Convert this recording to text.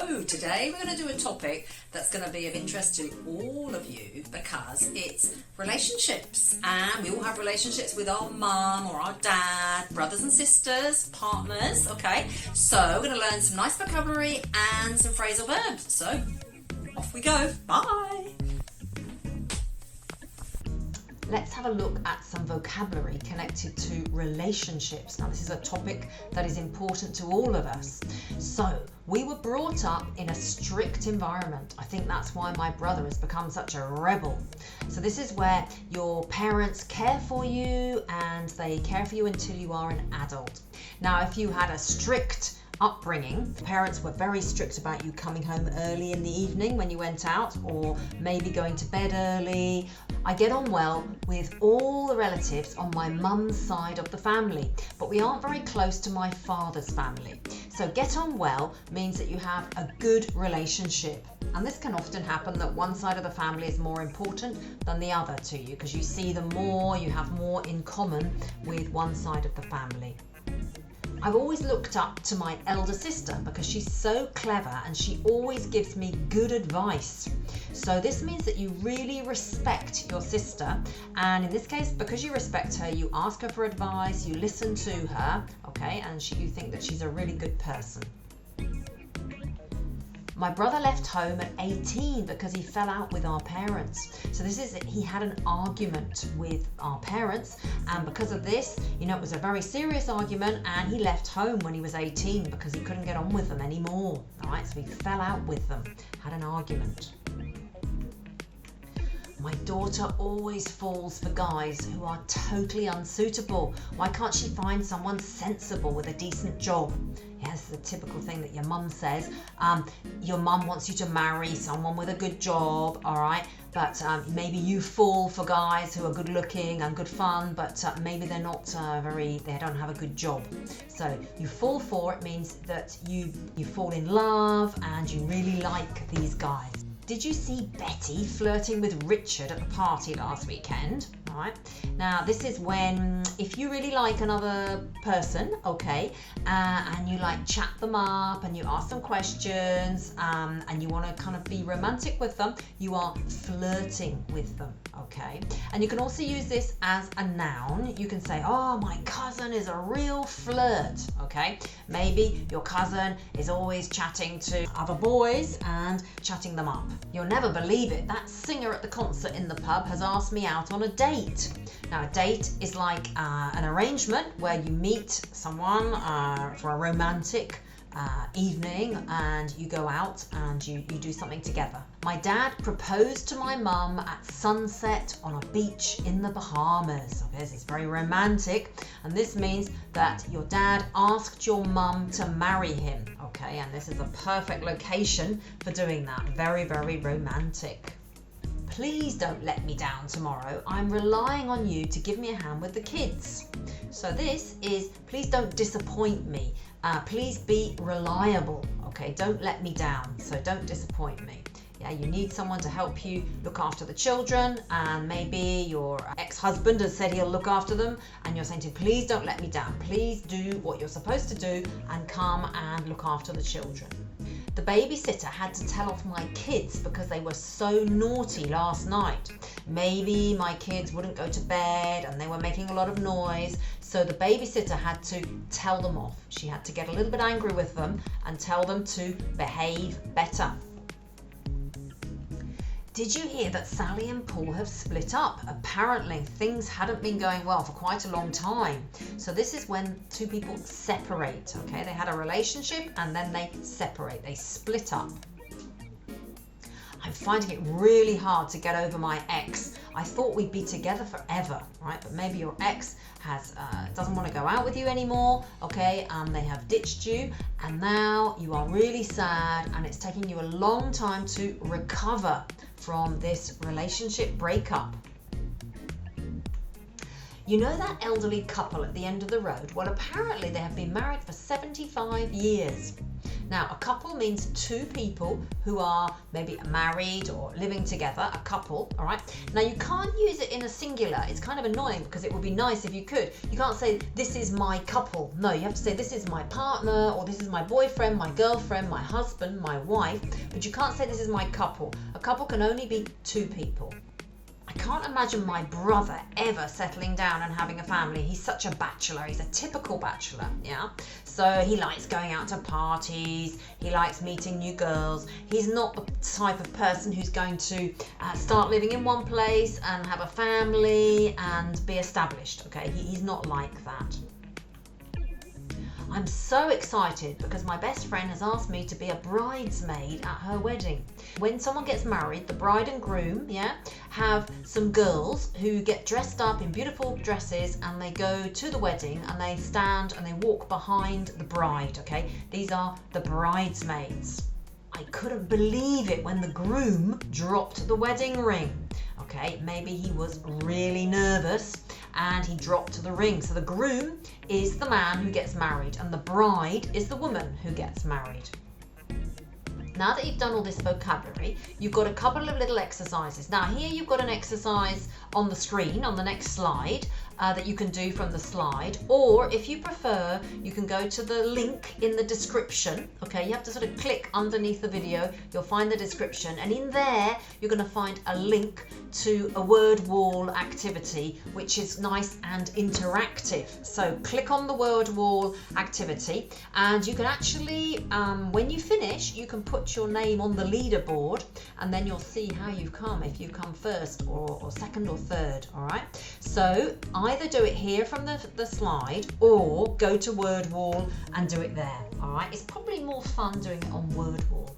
So today we're going to do a topic that's going to be of interest to all of you because it's relationships, and we all have relationships with our mum or our dad, brothers and sisters, partners. Okay, so we're going to learn some nice vocabulary and some phrasal verbs. So off we go. Bye. Let's have a look at some vocabulary connected to relationships. Now, this is a topic that is important to all of us. So, we were brought up in a strict environment. I think that's why my brother has become such a rebel. So this is where your parents care for you and they care for you until you are an adult. Now, if you had a strict upbringing, parents were very strict about you coming home early in the evening when you went out, or maybe going to bed early. I get on well with all the relatives on my mum's side of the family, but we aren't very close to my father's family. So get on well means that you have a good relationship. And this can often happen that one side of the family is more important than the other to you because you see them more, you have more in common with one side of the family. I've always looked up to my elder sister because she's so clever and she always gives me good advice. So this means that you really respect your sister, and in this case, because you respect her, you ask her for advice, you listen to her, okay, and you think that she's a really good person. My brother left home at 18 because he fell out with our parents. So he had an argument with our parents, and because of this, it was a very serious argument, and he left home when he was 18 because he couldn't get on with them anymore. All right, so he fell out with them, had an argument. My daughter always falls for guys who are totally unsuitable. Why can't she find someone sensible with a decent job? Yes, the typical thing that your mum says. Your mum wants you to marry someone with a good job, all right? But maybe you fall for guys who are good looking and good fun, but maybe they're not they don't have a good job. So you fall for it means that you fall in love and you really like these guys. Did you see Betty flirting with Richard at the party last weekend? All right. Now, this is when, if you really like another person, okay, and you chat them up and you ask them questions, and you want to kind of be romantic with them, you are flirting with them, okay? And you can also use this as a noun. You can say, oh, my cousin is a real flirt, okay? Maybe your cousin is always chatting to other boys and chatting them up. You'll never believe it, that singer at the concert in the pub has asked me out on a date. Now, a date is like an arrangement where you meet someone for a romantic evening, and you go out and you do something together. My dad proposed to my mum at sunset on a beach in the Bahamas. Okay, this is very romantic, and this means that your dad asked your mum to marry him. Okay, and this is a perfect location for doing that. Very, very romantic. Please don't let me down tomorrow. I'm relying on you to give me a hand with the kids. So this is, please don't disappoint me. Please be reliable. Okay, don't let me down. So don't disappoint me. Yeah, you need someone to help you look after the children, and maybe your ex-husband has said he'll look after them, and you're saying to him, please don't let me down. Please do what you're supposed to do and come and look after the children. The babysitter had to tell off my kids because they were so naughty last night. Maybe my kids wouldn't go to bed and they were making a lot of noise, so the babysitter had to tell them off. She had to get a little bit angry with them and tell them to behave better. Did you hear that Sally and Paul have split up? Apparently things hadn't been going well for quite a long time. So this is when two people separate, okay? They had a relationship and then they separate, they split up. I'm finding it really hard to get over my ex. I thought we'd be together forever, right? But maybe your ex doesn't want to go out with you anymore, okay? They have ditched you, and now you are really sad, and it's taking you a long time to recover from this relationship breakup. You know that elderly couple at the end of the road? Well, apparently they have been married for 75 years. Now, a couple means two people who are maybe married or living together, a couple, all right? Now, you can't use it in a singular. It's kind of annoying because it would be nice if you could. You can't say, this is my couple. No, you have to say, this is my partner, or this is my boyfriend, my girlfriend, my husband, my wife. But you can't say, this is my couple. A couple can only be two people. I can't imagine my brother ever settling down and having a family. He's such a bachelor. He's a typical bachelor, yeah? So he likes going out to parties. He likes meeting new girls. He's not the type of person who's going to start living in one place and have a family and be established, okay? He's not like that. I'm so excited because my best friend has asked me to be a bridesmaid at her wedding. When someone gets married, the bride and groom, have some girls who get dressed up in beautiful dresses and they go to the wedding and they stand and they walk behind the bride, okay? These are the bridesmaids. I couldn't believe it when the groom dropped the wedding ring. Okay, maybe he was really nervous and he dropped the ring. So the groom is the man who gets married and the bride is the woman who gets married. Now that you've done all this vocabulary, you've got a couple of little exercises. Now here you've got an exercise on the screen, on the next slide, that you can do from the slide, or if you prefer, you can go to the link in the description. Okay, you have to sort of click underneath the video, you'll find the description, and in there you're going to find a link to a word wall activity, which is nice and interactive. So click on the word wall activity, and you can actually, when you finish, you can put your name on the leaderboard, and then you'll see how you've come, if you come first or second or third. All right, so either do it here from the slide or go to word wall and do it there. All right, it's probably more fun doing it on word wall.